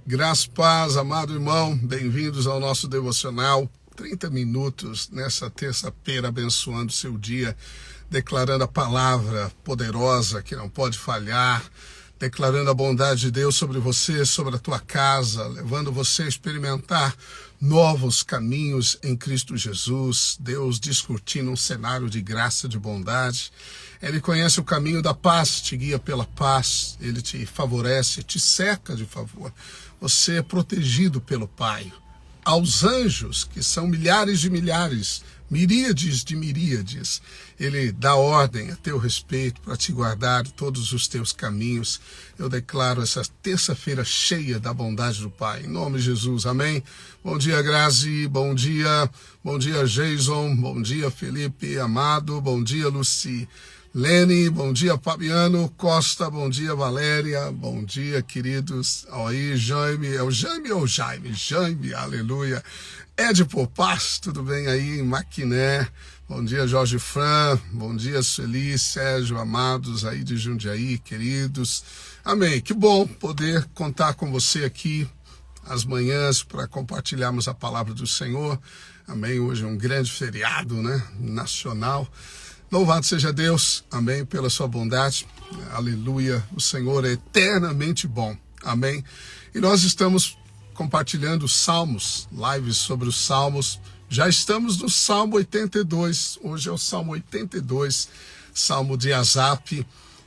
Graça e paz, amado irmão, bem-vindos ao nosso devocional. 30 minutos nessa terça-feira, abençoando o seu dia, declarando a palavra poderosa que não pode falhar, declarando a bondade de Deus sobre você, sobre a tua casa, levando você a experimentar novos caminhos em Cristo Jesus. Deus discutindo um cenário de graça, de bondade. Ele conhece o caminho da paz, te guia pela paz, ele te favorece, te cerca de favor. Você é protegido pelo Pai. Aos anjos, que são milhares de milhares, miríades de miríades, ele dá ordem a teu respeito para te guardar de todos os teus caminhos. Eu declaro essa terça-feira cheia da bondade do Pai. Em nome de Jesus, amém. Bom dia, Grazi, bom dia Jason, bom dia, Felipe, amado, bom dia, Luci. Lene, bom dia, Fabiano Costa, bom dia, Valéria, bom dia, queridos. Aí, Jaime, é o Jaime ou Jaime? Jaime, aleluia. Edipo Paz, tudo bem aí, Maquiné? Bom dia, Jorge Fran, bom dia, Sueli, Sérgio, amados aí de Jundiaí, queridos. Amém, que bom poder contar com você aqui às manhãs para compartilharmos a palavra do Senhor. Amém, hoje é um grande feriado, né, nacional. Louvado seja Deus, amém, pela sua bondade, aleluia, o Senhor é eternamente bom, amém. E nós estamos compartilhando salmos, lives sobre os salmos, já estamos no Salmo 82, hoje é o Salmo 82, Salmo de Asaf,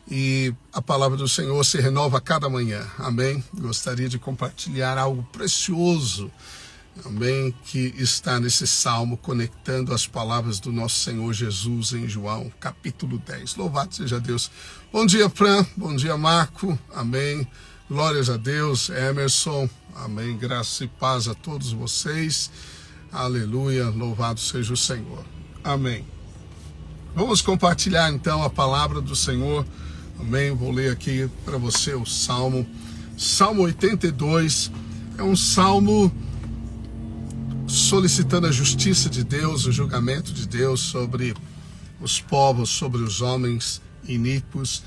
e a palavra do Senhor se renova a cada manhã, amém. Gostaria de compartilhar algo precioso, amém, que está nesse salmo, conectando as palavras do nosso Senhor Jesus em João, capítulo 10. Louvado seja Deus. Bom dia, Fran. Bom dia, Marco. Amém. Glórias a Deus. Emerson. Amém. Graça e paz a todos vocês. Aleluia. Louvado seja o Senhor. Amém. Vamos compartilhar, então, a palavra do Senhor. Amém. Vou ler aqui para você o salmo. Salmo 82 é um salmo solicitando a justiça de Deus, o julgamento de Deus sobre os povos, sobre os homens iníquos.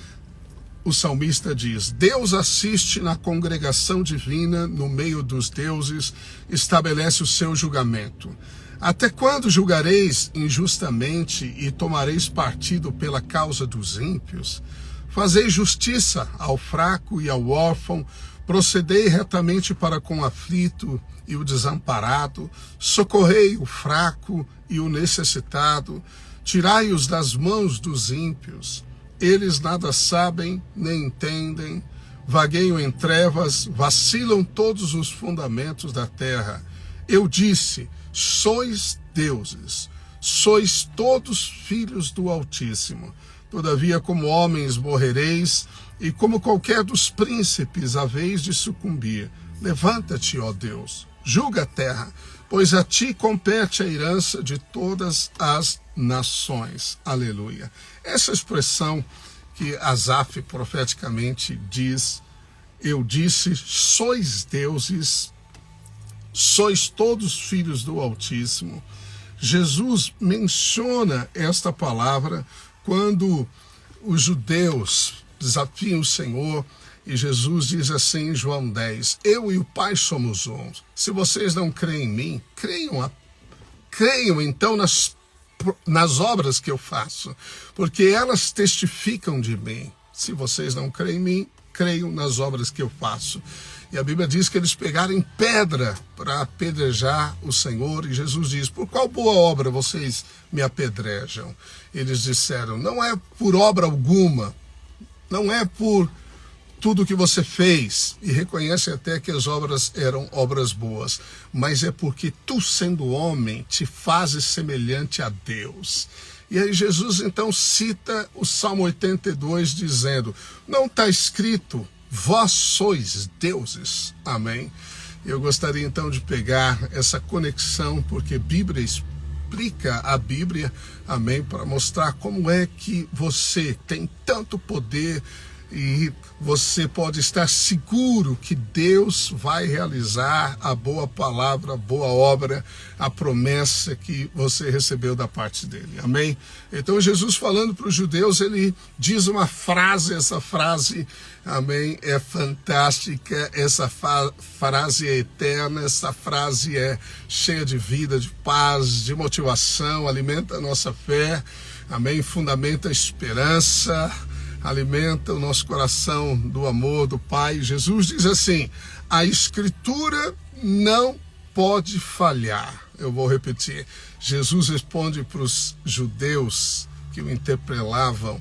O salmista diz: Deus assiste na congregação divina, no meio dos deuses, estabelece o seu julgamento. Até quando julgareis injustamente e tomareis partido pela causa dos ímpios? Fazei justiça ao fraco e ao órfão, procedei retamente para com o aflito e o desamparado, socorrei o fraco e o necessitado, tirai-os das mãos dos ímpios. Eles nada sabem, nem entendem, vagueiam em trevas, vacilam todos os fundamentos da terra. Eu disse: sois deuses, sois todos filhos do Altíssimo. Todavia, como homens morrereis, e como qualquer dos príncipes haveis de sucumbir. Levanta-te, ó Deus, julga a terra, pois a ti compete a herança de todas as nações. Aleluia. Essa expressão que Asaf profeticamente diz: eu disse, sois deuses, sois todos filhos do Altíssimo. Jesus menciona esta palavra quando os judeus desafiam o Senhor, e Jesus diz assim em João 10, eu e o Pai somos um. Se vocês não creem em mim, creiam então nas obras que eu faço, porque elas testificam de mim. Se vocês não creem em mim, creiam nas obras que eu faço. E a Bíblia diz que eles pegaram pedra para apedrejar o Senhor, e Jesus diz: por qual boa obra vocês me apedrejam? Eles disseram: não é por obra alguma, não é por tudo que você fez, e reconhece até que as obras eram obras boas, mas é porque tu, sendo homem, te fazes semelhante a Deus. E aí Jesus então cita o Salmo 82 dizendo: não está escrito, vós sois deuses. Amém? Eu gostaria então de pegar essa conexão, porque Bíblia explica a Bíblia, amém, para mostrar como é que você tem tanto poder e você pode estar seguro que Deus vai realizar a boa palavra, a boa obra, a promessa que você recebeu da parte dele. Amém? Então Jesus, falando para os judeus, ele diz uma frase, essa frase, amém, é fantástica, essa frase é eterna, essa frase é cheia de vida, de paz, de motivação, alimenta a nossa fé, amém, fundamenta a esperança, alimenta o nosso coração do amor do Pai. Jesus diz assim: a Escritura não pode falhar. Eu vou repetir. Jesus responde para os judeus que o interpelavam: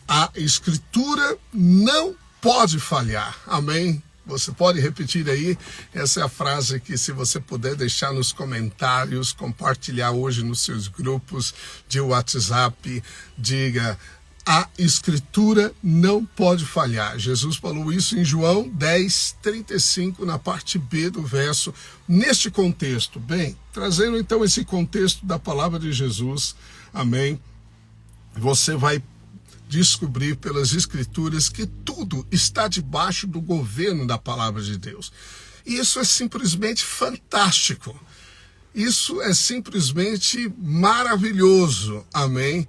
a Escritura não pode falhar. Amém? Você pode repetir aí? Essa é a frase que, se você puder deixar nos comentários, compartilhar hoje nos seus grupos de WhatsApp, diga: a Escritura não pode falhar. Jesus falou isso em João 10:35, na parte B do verso, neste contexto. Bem, trazendo então esse contexto da palavra de Jesus, amém, você vai descobrir pelas Escrituras que tudo está debaixo do governo da palavra de Deus. E isso é simplesmente fantástico. Isso é simplesmente maravilhoso. Amém?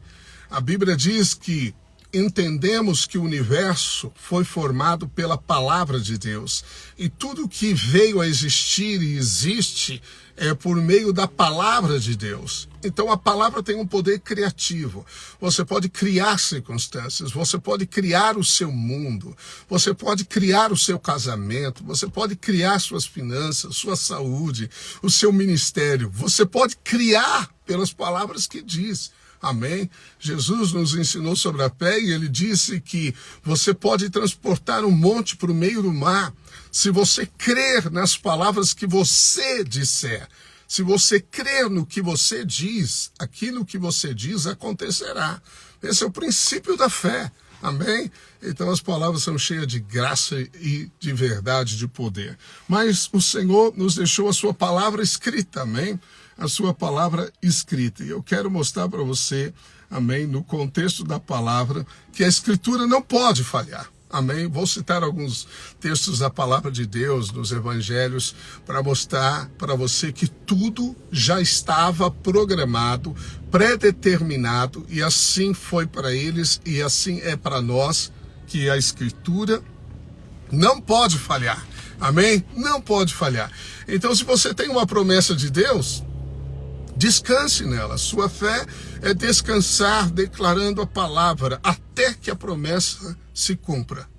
A Bíblia diz que entendemos que o universo foi formado pela palavra de Deus. E tudo que veio a existir e existe é por meio da palavra de Deus. Então a palavra tem um poder criativo. Você pode criar circunstâncias, você pode criar o seu mundo, você pode criar o seu casamento, você pode criar suas finanças, sua saúde, o seu ministério. Você pode criar pelas palavras que diz. Amém? Jesus nos ensinou sobre a fé e ele disse que você pode transportar um monte para o meio do mar se você crer nas palavras que você disser. Se você crer no que você diz, aquilo que você diz acontecerá. Esse é o princípio da fé. Amém? Então as palavras são cheias de graça e de verdade, de poder. Mas o Senhor nos deixou a sua palavra escrita, amém? A sua palavra escrita. E eu quero mostrar para você, amém, no contexto da palavra, que a Escritura não pode falhar. Amém? Vou citar alguns textos da palavra de Deus nos evangelhos para mostrar para você que tudo já estava programado, predeterminado, e assim foi para eles e assim é para nós, que a Escritura não pode falhar. Amém? Não pode falhar. Então, se você tem uma promessa de Deus, descanse nela. Sua fé é descansar declarando a palavra até que a promessa se cumpra.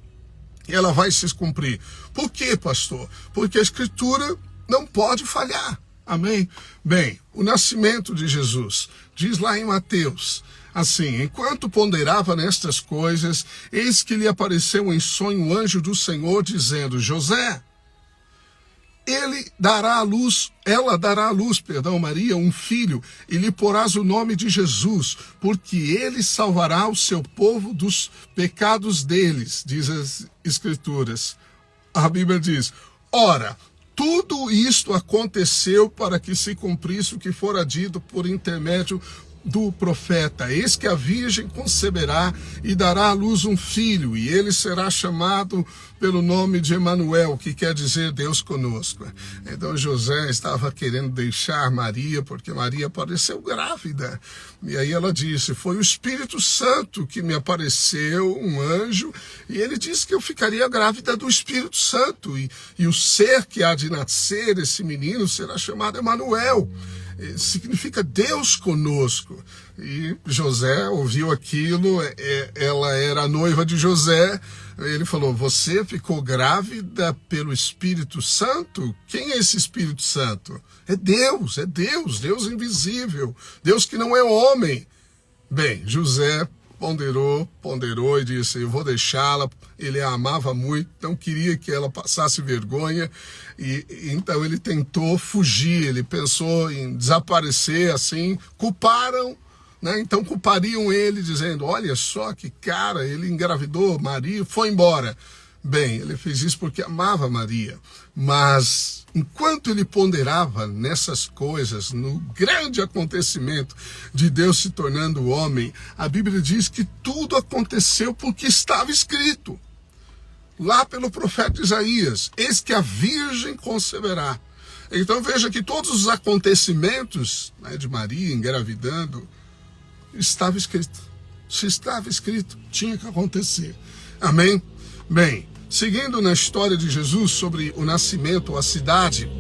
E ela vai se cumprir. Por quê, pastor? Porque a Escritura não pode falhar. Amém? Bem, o nascimento de Jesus, diz lá em Mateus, assim: enquanto ponderava nestas coisas, eis que lhe apareceu em sonho um anjo do Senhor, dizendo: José, ela dará à luz, Maria, um filho, e lhe porás o nome de Jesus, porque ele salvará o seu povo dos pecados deles, diz as Escrituras. A Bíblia diz: ora, tudo isto aconteceu para que se cumprisse o que fora dito por intermédio do profeta: eis que a virgem conceberá e dará à luz um filho, e ele será chamado pelo nome de Emanuel, que quer dizer Deus conosco. Então José estava querendo deixar Maria, porque Maria apareceu grávida. E aí ela disse: foi o Espírito Santo que me apareceu, um anjo, e ele disse que eu ficaria grávida do Espírito Santo, e o ser que há de nascer, esse menino, será chamado Emanuel. Significa Deus conosco. E José ouviu aquilo, ela era a noiva de José. Ele falou: você ficou grávida pelo Espírito Santo? Quem é esse Espírito Santo? É Deus, Deus invisível, Deus que não é homem. Bem, José ponderou e disse: eu vou deixá-la. Ele a amava muito, não queria que ela passasse vergonha, e então ele tentou fugir, ele pensou em desaparecer, assim, culparam, né? Então culpariam ele, dizendo: olha só que cara, ele engravidou Maria, foi embora. Bem, ele fez isso porque amava Maria, mas enquanto ele ponderava nessas coisas, no grande acontecimento de Deus se tornando homem, a Bíblia diz que tudo aconteceu porque estava escrito. lá pelo profeta Isaías: eis que a virgem conceberá. Então veja que todos os acontecimentos, né, de Maria engravidando, estava escrito. Se estava escrito, tinha que acontecer. Amém? Bem, seguindo na história de Jesus sobre o nascimento, a cidade,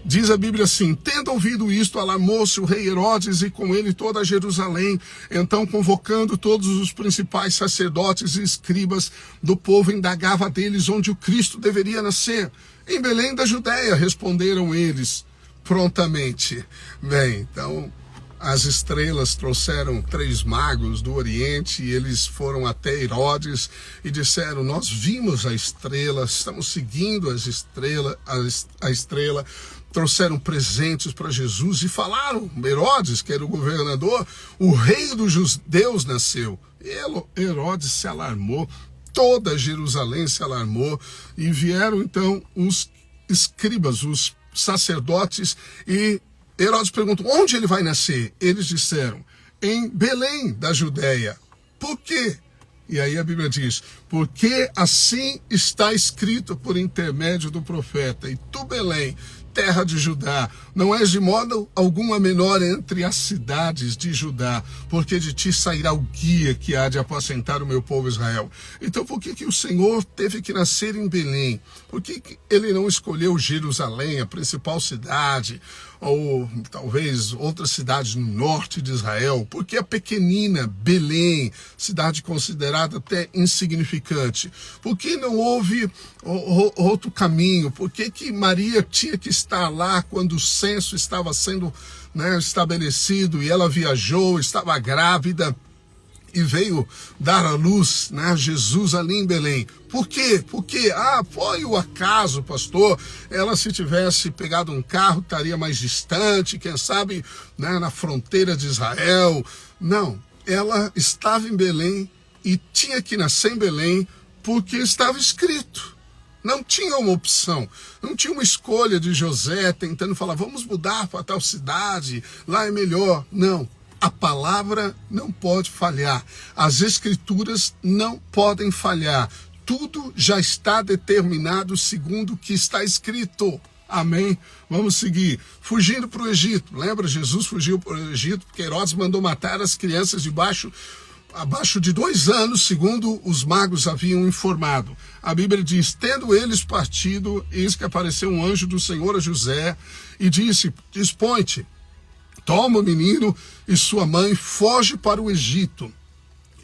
diz a Bíblia assim: tendo ouvido isto, alarmou-se o rei Herodes e com ele toda Jerusalém. Então, convocando todos os principais sacerdotes e escribas do povo, indagava deles onde o Cristo deveria nascer. Em Belém da Judéia, responderam eles prontamente. Bem, então as estrelas trouxeram 3 magos do Oriente e eles foram até Herodes e disseram: nós vimos a estrela, estamos seguindo a estrela. Trouxeram presentes para Jesus e falaram: Herodes, que era o governador, o rei dos judeus nasceu. E Herodes se alarmou, toda Jerusalém se alarmou, e vieram então os escribas, os sacerdotes, e Herodes perguntou: onde ele vai nascer? Eles disseram: em Belém da Judéia. Por quê? E aí a Bíblia diz: porque assim está escrito por intermédio do profeta: e tu, Belém, terra de Judá, não és de modo algum a menor entre as cidades de Judá, porque de ti sairá o guia que há de apacentar o meu povo Israel. Então por que o Senhor teve que nascer em Belém? Por que ele não escolheu Jerusalém, a principal cidade, ou talvez outras cidades no norte de Israel? Porque a pequenina Belém, cidade considerada até insignificante? Por que não houve outro caminho? Por que Maria tinha que estar lá quando o censo estava sendo, né, estabelecido, e ela viajou, estava grávida e veio dar à luz, né, Jesus ali em Belém? Por quê? Porque, foi o acaso, pastor. Ela, se tivesse pegado um carro, estaria mais distante, quem sabe, né, na fronteira de Israel. Não, ela estava em Belém e tinha que nascer em Belém porque estava escrito. Não tinha uma opção, não tinha uma escolha de José tentando falar: vamos mudar para tal cidade, lá é melhor. Não. A palavra não pode falhar, as escrituras não podem falhar, tudo já está determinado segundo o que está escrito. Amém? Vamos seguir. Fugindo para o Egito. Lembra? Jesus fugiu para o Egito porque Herodes mandou matar as crianças abaixo de 2 anos, segundo os magos haviam informado. A Bíblia diz: tendo eles partido, eis que apareceu um anjo do Senhor a José e disse: dispõe-te, toma o menino e sua mãe, foge para o Egito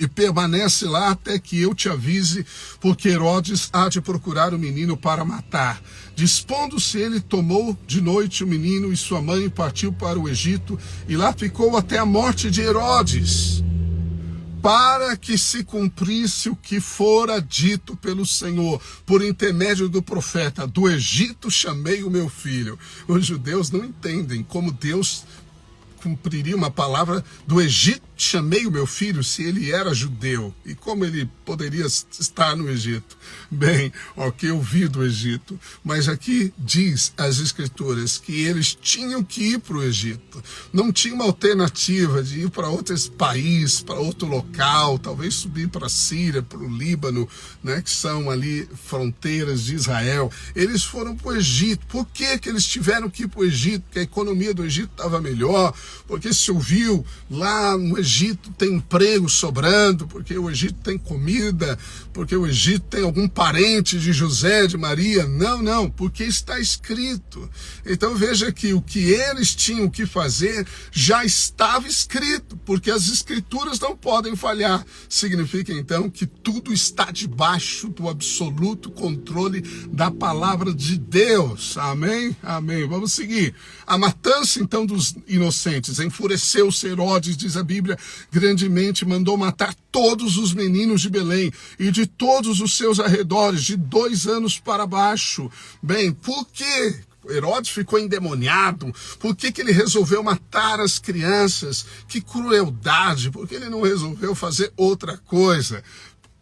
e permanece lá até que eu te avise, porque Herodes há de procurar o menino para matar. Dispondo-se ele, tomou de noite o menino e sua mãe e partiu para o Egito, e lá ficou até a morte de Herodes, para que se cumprisse o que fora dito pelo Senhor, por intermédio do profeta: do Egito chamei o meu filho. Os judeus não entendem como Deus cumpriria uma palavra: do Egito chamei o meu filho, se ele era judeu. E como ele poderia estar no Egito? Bem, ok, eu vi do Egito, mas aqui diz as escrituras que eles tinham que ir para o Egito. Não tinha uma alternativa de ir para outro país, para outro local, talvez subir para a Síria, para o Líbano, né, que são ali fronteiras de Israel. Eles foram para o Egito. Por que eles tiveram que ir para o Egito? Porque a economia do Egito estava melhor, porque se ouviu lá no Egito tem emprego sobrando, porque o Egito tem comida, porque o Egito tem algum parente de José, de Maria. Não, porque está escrito. Então veja que o que eles tinham que fazer já estava escrito, porque as escrituras não podem falhar. Significa então que tudo está debaixo do absoluto controle da palavra de Deus. Amém? Amém. Vamos seguir. A matança então dos inocentes enfureceu-se Herodes, diz a Bíblia, grandemente, mandou matar todos os meninos de Belém e de todos os seus arredores, de 2 anos para baixo. Bem, por quê? Herodes ficou endemoniado. Por que ele resolveu matar as crianças? Que crueldade! Por que ele não resolveu fazer outra coisa?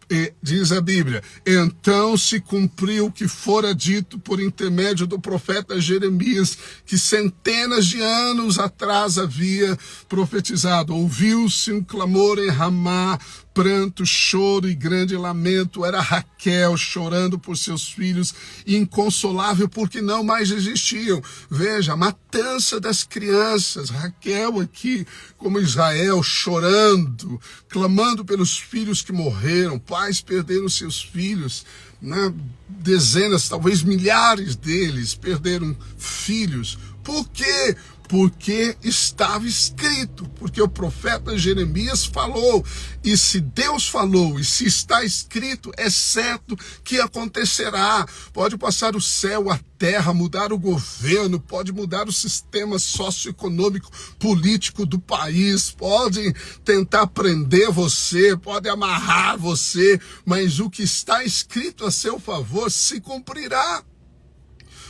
E diz a Bíblia: então se cumpriu o que fora dito por intermédio do profeta Jeremias, que centenas de anos atrás havia profetizado. Ouviu-se um clamor em Ramá pranto, choro e grande lamento. Era Raquel chorando por seus filhos, inconsolável porque não mais existiam. Veja, a matança das crianças. Raquel aqui, como Israel, chorando, clamando pelos filhos que morreram. Pais perderam seus filhos, né? Dezenas, talvez milhares deles perderam filhos. Por quê? Porque estava escrito, porque o profeta Jeremias falou, e se Deus falou, e se está escrito, é certo que acontecerá. Pode passar o céu, a terra, mudar o governo, pode mudar o sistema socioeconômico, político do país, pode tentar prender você, pode amarrar você, mas o que está escrito a seu favor se cumprirá.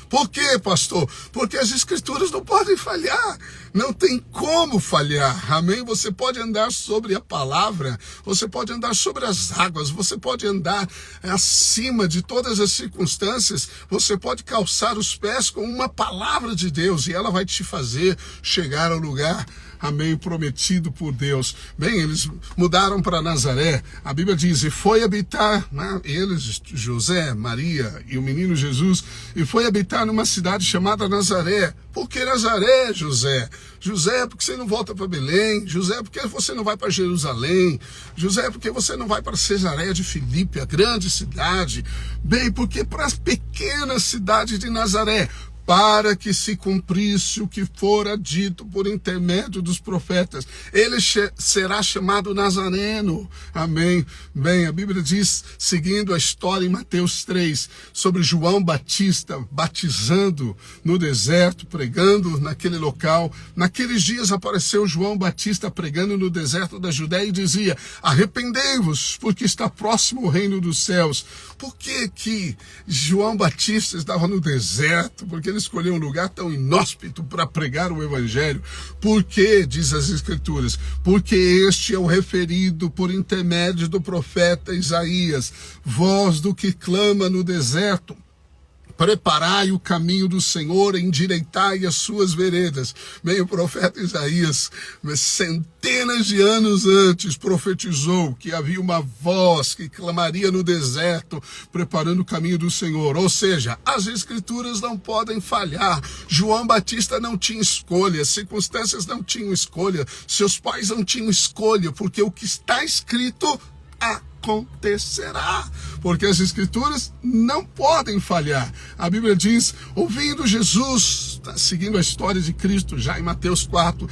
Por quê, pastor? Porque as escrituras não podem falhar, não tem como falhar, amém? Você pode andar sobre a palavra, você pode andar sobre as águas, você pode andar acima de todas as circunstâncias, você pode calçar os pés com uma palavra de Deus e ela vai te fazer chegar ao lugar, amém, prometido por Deus. Bem, eles mudaram para Nazaré, a Bíblia diz, e foi habitar, né, eles, José, Maria e o menino Jesus, e foi habitar numa cidade chamada Nazaré. Por que Nazaré, José? José, porque você não volta para Belém? José, porque você não vai para Jerusalém? José, porque você não vai para Cesareia de Filipe, a grande cidade? Bem, porque para a pequena cidade de Nazaré, para que se cumprisse o que fora dito por intermédio dos profetas. Ele será chamado Nazareno. Amém. Bem, a Bíblia diz, seguindo a história em Mateus 3, sobre João Batista batizando no deserto, pregando naquele local. Naqueles dias apareceu João Batista pregando no deserto da Judéia e dizia, arrependei-vos, porque está próximo o reino dos céus. Por que João Batista estava no deserto? Porque ele escolheu um lugar tão inóspito para pregar o evangelho. Por que, diz as escrituras? Porque este é o referido por intermédio do profeta Isaías, voz do que clama no deserto. Preparai o caminho do Senhor, endireitai as suas veredas. Bem, o profeta Isaías, centenas de anos antes, profetizou que havia uma voz que clamaria no deserto, preparando o caminho do Senhor. Ou seja, as escrituras não podem falhar. João Batista não tinha escolha, as circunstâncias não tinham escolha, seus pais não tinham escolha, porque o que está escrito acontecerá, porque as escrituras não podem falhar. A Bíblia diz, ouvindo Jesus, seguindo a história de Cristo, já em Mateus 4,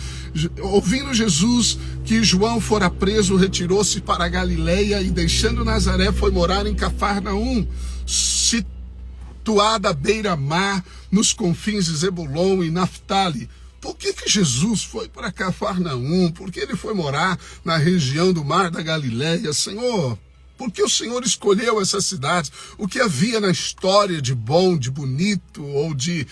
ouvindo Jesus que João fora preso, retirou-se para a Galileia e deixando Nazaré foi morar em Cafarnaum, situada à beira-mar, nos confins de Zebulon e Naftali. Por que Jesus foi para Cafarnaum? Por que ele foi morar na região do Mar da Galileia? Senhor, por que o Senhor escolheu essa cidade? O que havia na história de bom, de bonito, ou de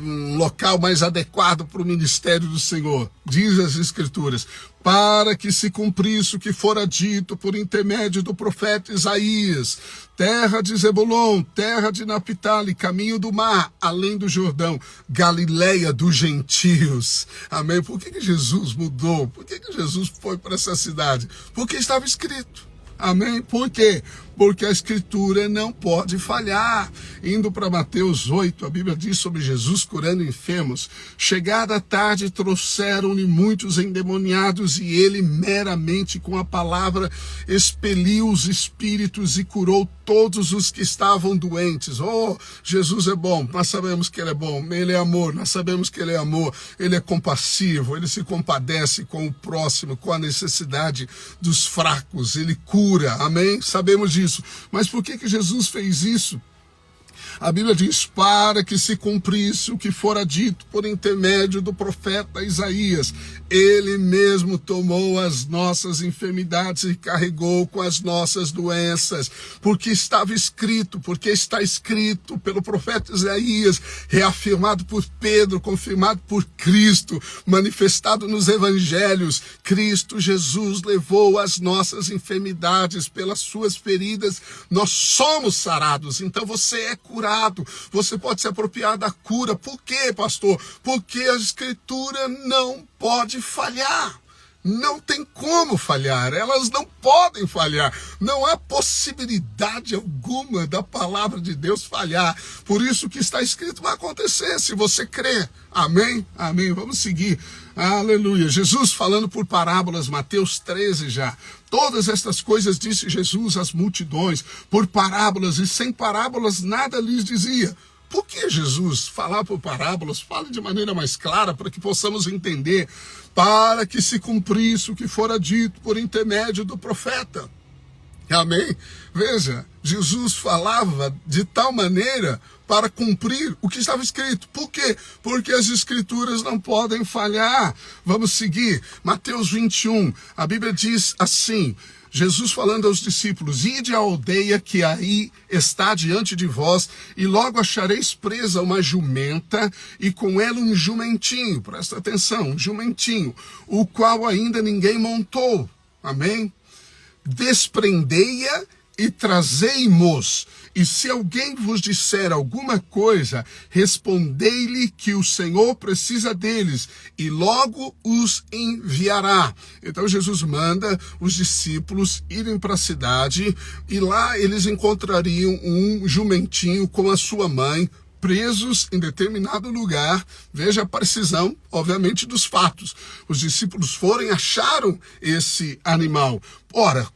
um local mais adequado para o ministério do Senhor? Diz as Escrituras, para que se cumprisse o que fora dito por intermédio do profeta Isaías, terra de Zebulon, terra de Naftali, caminho do mar, além do Jordão, Galileia dos gentios. Amém? Por que Jesus mudou? Por que Jesus foi para essa cidade? Porque estava escrito. Amém? Por quê? Porque a escritura não pode falhar. Indo para Mateus 8, a Bíblia diz sobre Jesus curando enfermos. Chegada a tarde, trouxeram-lhe muitos endemoniados e ele meramente com a palavra expeliu os espíritos e curou todos os que estavam doentes. Oh, Jesus é bom, nós sabemos que ele é bom, ele é amor, nós sabemos que ele é amor, ele é compassivo, ele se compadece com o próximo, com a necessidade dos fracos, ele cura, amém? Sabemos disso. Mas por que Jesus fez isso? A Bíblia diz, para que se cumprisse o que fora dito por intermédio do profeta Isaías. Ele mesmo tomou as nossas enfermidades e carregou com as nossas doenças. Porque estava escrito, porque está escrito pelo profeta Isaías, reafirmado por Pedro, confirmado por Cristo, manifestado nos evangelhos. Cristo Jesus levou as nossas enfermidades, pelas suas feridas nós somos sarados. Então você é curado. Você pode se apropriar da cura. Por quê, pastor? Porque a escritura não pode falhar. não tem como falhar, elas não podem falhar, não há possibilidade alguma da palavra de Deus falhar. Por isso que está escrito vai acontecer, se você crê. Amém? Amém. Vamos seguir. Aleluia. Jesus falando por parábolas, Mateus 13 já. Todas estas coisas disse Jesus às multidões, por parábolas, e sem parábolas nada lhes dizia. Por que Jesus falar por parábolas? Fale de maneira mais clara para que possamos entender, para que se cumprisse o que fora dito por intermédio do profeta. Amém? Veja, Jesus falava de tal maneira para cumprir o que estava escrito. Por quê? Porque as escrituras não podem falhar. Vamos seguir. Mateus 21, a Bíblia diz assim, Jesus falando aos discípulos, ide à aldeia que aí está diante de vós, e logo achareis presa uma jumenta, e com ela um jumentinho, presta atenção, um jumentinho, o qual ainda ninguém montou. Amém? Desprendei-a e trazei-mos. E se alguém vos disser alguma coisa, respondei-lhe que o Senhor precisa deles, e logo os enviará. Então Jesus manda os discípulos irem para a cidade, e lá eles encontrariam um jumentinho com a sua mãe, presos em determinado lugar. Veja a precisão, obviamente, dos fatos. Os discípulos foram e acharam esse animal. Ora,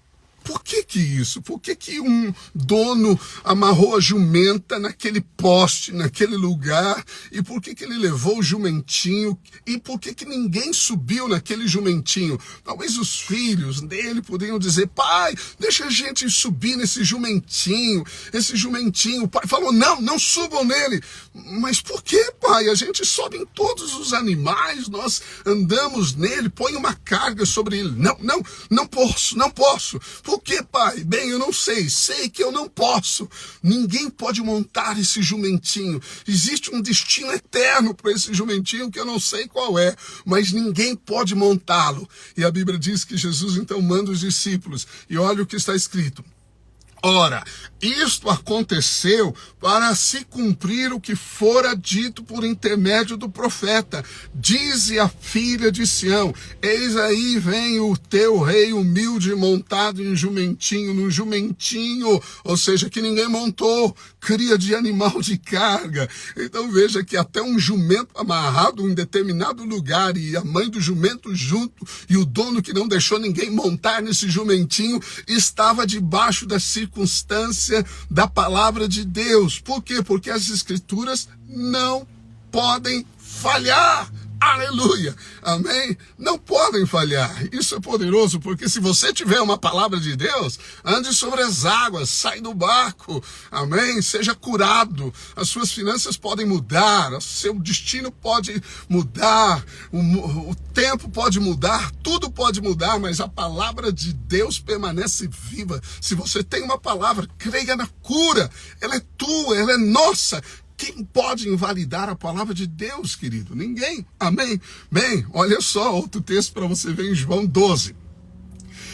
por que isso? Por que um dono amarrou a jumenta naquele poste, naquele lugar? E por que ele levou o jumentinho? E por que ninguém subiu naquele jumentinho? Talvez os filhos dele poderiam dizer, pai, deixa a gente subir nesse jumentinho. Esse jumentinho. O pai falou, não subam nele. Mas por que, pai? A gente sobe em todos os animais, nós andamos nele, põe uma carga sobre ele. Não posso. Por que, pai? Bem, eu não sei que eu não posso. Ninguém pode montar esse jumentinho. Existe um destino eterno para esse jumentinho que eu não sei qual é, mas ninguém pode montá-lo. E a Bíblia diz que Jesus então manda os discípulos, e olha o que está escrito. Ora, isto aconteceu para se cumprir o que fora dito por intermédio do profeta. Dize a filha de Sião, eis aí vem o teu rei humilde montado em jumentinho, num jumentinho, ou seja, que ninguém montou, cria de animal de carga. Então veja que até um jumento amarrado em determinado lugar, e a mãe do jumento junto, e o dono que não deixou ninguém montar nesse jumentinho, estava debaixo da circunstância da palavra de Deus. Por quê? Porque as escrituras não podem falhar. Aleluia, amém? Não podem falhar. Isso é poderoso, porque se você tiver uma palavra de Deus, ande sobre as águas, sai do barco, amém? Seja curado, as suas finanças podem mudar, o seu destino pode mudar, o tempo pode mudar, tudo pode mudar, mas a palavra de Deus permanece viva. Se você tem uma palavra, creia na cura, ela é tua, ela é nossa. Quem pode invalidar a palavra de Deus, querido? Ninguém. Amém? Bem, olha só, outro texto para você ver em João 12.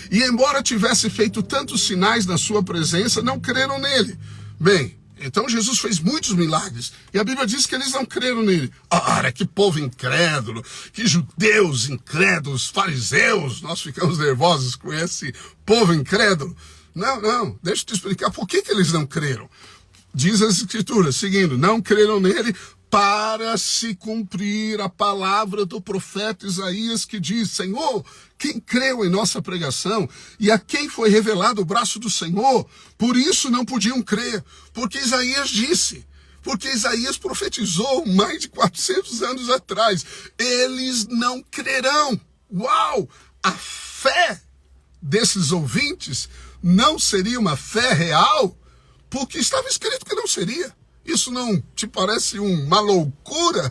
E embora tivesse feito tantos sinais na sua presença, não creram nele. Bem, então Jesus fez muitos milagres. E a Bíblia diz que eles não creram nele. Ora, que povo incrédulo, que judeus incrédulos, fariseus. Nós ficamos nervosos com esse povo incrédulo. Não, deixa eu te explicar por que eles não creram. Diz as escrituras, seguindo, não creram nele para se cumprir a palavra do profeta Isaías, que diz, Senhor, quem creu em nossa pregação e a quem foi revelado o braço do Senhor, por isso não podiam crer, porque Isaías disse, porque Isaías profetizou mais de 400 anos atrás, eles não crerão. Uau! A fé desses ouvintes não seria uma fé real? Porque estava escrito que não seria. Isso não te parece uma loucura?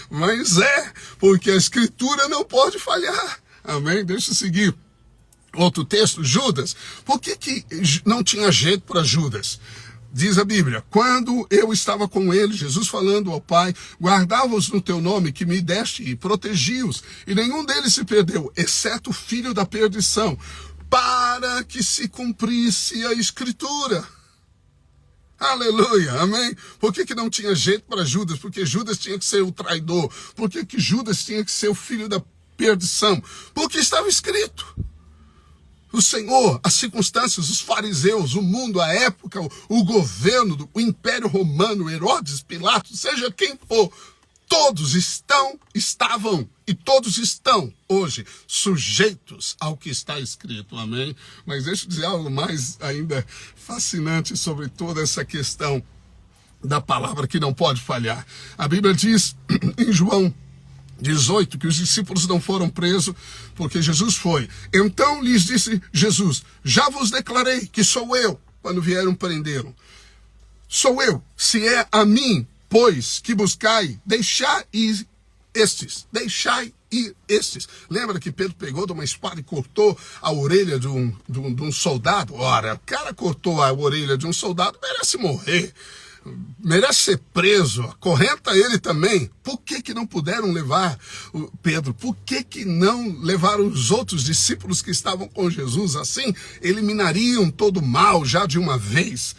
Mas é, porque a escritura não pode falhar. Amém? Deixa eu seguir. Outro texto, Judas. Por que não tinha jeito para Judas? Diz a Bíblia, quando eu estava com ele, Jesus falando ao Pai, guardava-os no teu nome que me deste e protegi-os, e nenhum deles se perdeu, exceto o filho da perdição, para que se cumprisse a escritura. Aleluia, amém? Por que não tinha jeito para Judas? Porque Judas tinha que ser o traidor. Por que Judas tinha que ser o filho da perdição, porque estava escrito. O Senhor, as circunstâncias, os fariseus, o mundo, a época, o governo, o Império Romano, Herodes, Pilatos, seja quem for, todos estavam e todos estão hoje sujeitos ao que está escrito, amém? Mas deixa eu dizer algo mais ainda fascinante sobre toda essa questão da palavra que não pode falhar. A Bíblia diz em João 18, que os discípulos não foram presos porque Jesus foi. Então lhes disse Jesus: já vos declarei que sou eu, quando vieram prendê-lo. Sou eu, se é a mim, pois, que buscai, deixai ir estes. Lembra que Pedro pegou de uma espada e cortou a orelha de um soldado? Ora, o cara cortou a orelha de um soldado, merece morrer. Merece ser preso, acorrenta ele também. Por que não puderam levar Pedro? Por que não levaram os outros discípulos que estavam com Jesus? Assim, eliminariam todo o mal já de uma vez.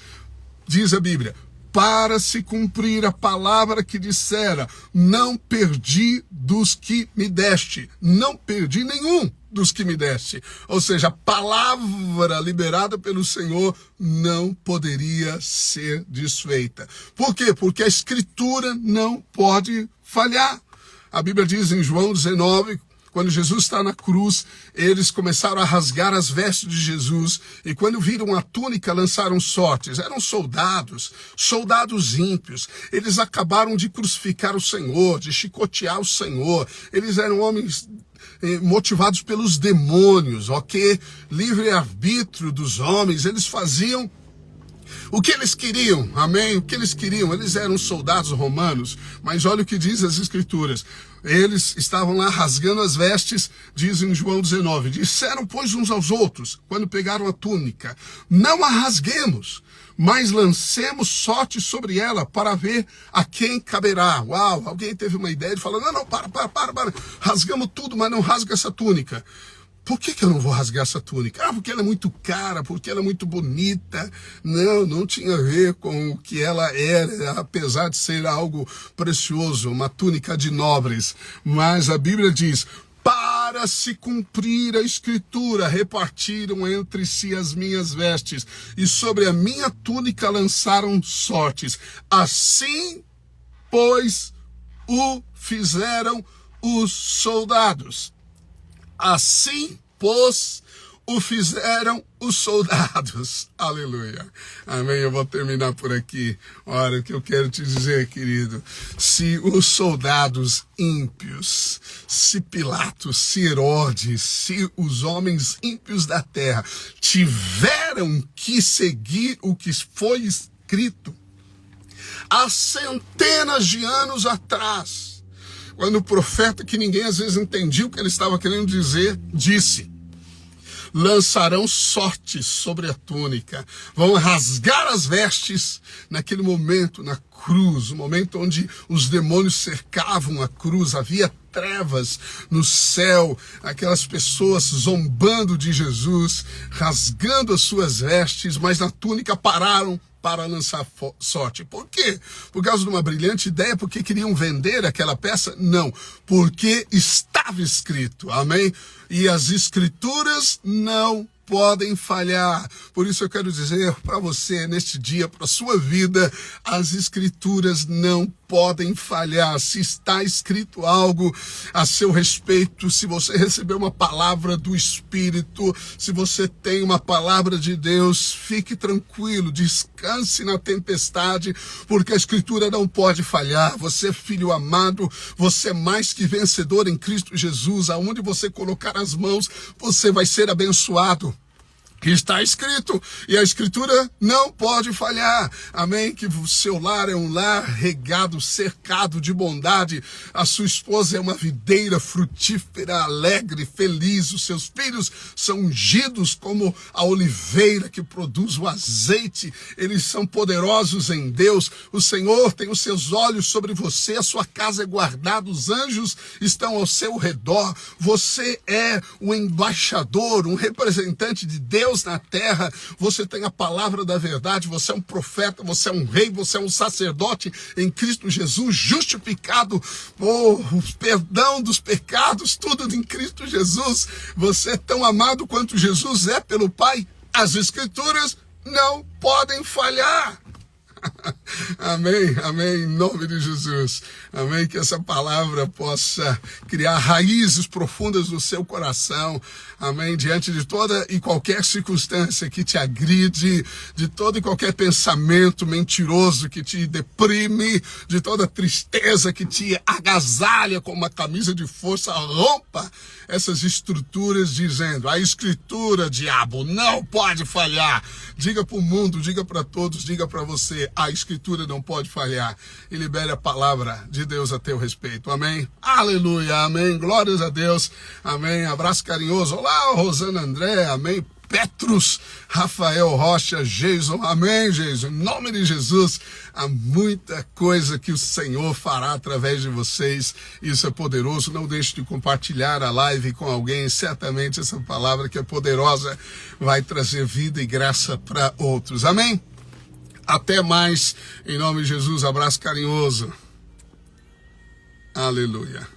Diz a Bíblia: para se cumprir a palavra que dissera, não perdi dos que me deste. Não perdi nenhum dos que me deste. Ou seja, a palavra liberada pelo Senhor não poderia ser desfeita. Por quê? Porque a Escritura não pode falhar. A Bíblia diz em João 19, quando Jesus está na cruz, eles começaram a rasgar as vestes de Jesus, e quando viram a túnica, lançaram sortes. Eram soldados ímpios. Eles acabaram de crucificar o Senhor, de chicotear o Senhor. Eles eram homens motivados pelos demônios, ok? Livre-arbítrio dos homens. Eles faziam o que eles queriam, amém? O que eles queriam, eles eram soldados romanos, mas olha o que diz as Escrituras. Eles estavam lá rasgando as vestes, diz em João 19. Disseram, pois, uns aos outros, quando pegaram a túnica: não a rasguemos, mas lancemos sorte sobre ela para ver a quem caberá. Uau, alguém teve uma ideia de falar: não, para. Rasgamos tudo, mas não rasga essa túnica. Por que eu não vou rasgar essa túnica? Porque ela é muito cara, porque ela é muito bonita. Não tinha a ver com o que ela era, apesar de ser algo precioso, uma túnica de nobres. Mas a Bíblia diz: para se cumprir a Escritura, repartiram entre si as minhas vestes, e sobre a minha túnica lançaram sortes. Assim, pois, o fizeram os soldados. Assim, pois, o fizeram os soldados. Aleluia. Amém. Eu vou terminar por aqui. Olha, o que eu quero te dizer, querido: se os soldados ímpios, se Pilatos, se Herodes, se os homens ímpios da terra tiveram que seguir o que foi escrito há centenas de anos atrás, quando o profeta, que ninguém às vezes entendia o que ele estava querendo dizer, disse: lançarão sortes sobre a túnica, vão rasgar as vestes. Naquele momento, na cruz, o momento onde os demônios cercavam a cruz, havia trevas no céu, aquelas pessoas zombando de Jesus, rasgando as suas vestes, mas na túnica pararam para lançar sorte. Por quê? Por causa de uma brilhante ideia? Porque queriam vender aquela peça? Não, porque estava escrito, amém? E as Escrituras não podem falhar. Por isso eu quero dizer para você neste dia, para a sua vida, as Escrituras não podem falhar. Se está escrito algo a seu respeito, se você recebeu uma palavra do Espírito, se você tem uma palavra de Deus, fique tranquilo, descanse na tempestade, porque a Escritura não pode falhar. Você é filho amado, você é mais que vencedor em Cristo Jesus. Aonde você colocar as mãos, você vai ser abençoado. Está escrito, e a Escritura não pode falhar, amém? Que o seu lar é um lar regado, cercado de bondade, a sua esposa é uma videira frutífera, alegre, feliz, os seus filhos são ungidos como a oliveira que produz o azeite, eles são poderosos em Deus, o Senhor tem os seus olhos sobre você, a sua casa é guardada, os anjos estão ao seu redor, você é um embaixador, um representante de Deus Deus na terra, você tem a palavra da verdade, você é um profeta, você é um rei, você é um sacerdote em Cristo Jesus, justificado por perdão dos pecados, tudo em Cristo Jesus. Você é tão amado quanto Jesus é pelo Pai. As Escrituras não podem falhar. Amém, amém, em nome de Jesus. Amém, que essa palavra possa criar raízes profundas no seu coração. Amém, diante de toda e qualquer circunstância que te agride, de todo e qualquer pensamento mentiroso que te deprime, de toda tristeza que te agasalha com uma camisa de força, rompa essas estruturas dizendo, a Escritura, diabo, não pode falhar. Diga para o mundo, diga para todos, diga para você, a Escritura não pode falhar. E libere a palavra de Deus a teu respeito. Amém? Aleluia, amém. Glórias a Deus. Amém. Abraço carinhoso. Olá, Rosana André. Amém. Petrus, Rafael Rocha, Jason, amém, Jason, em nome de Jesus, há muita coisa que o Senhor fará através de vocês, isso é poderoso, não deixe de compartilhar a live com alguém, certamente essa palavra que é poderosa vai trazer vida e graça para outros, amém? Até mais, em nome de Jesus, abraço carinhoso, aleluia.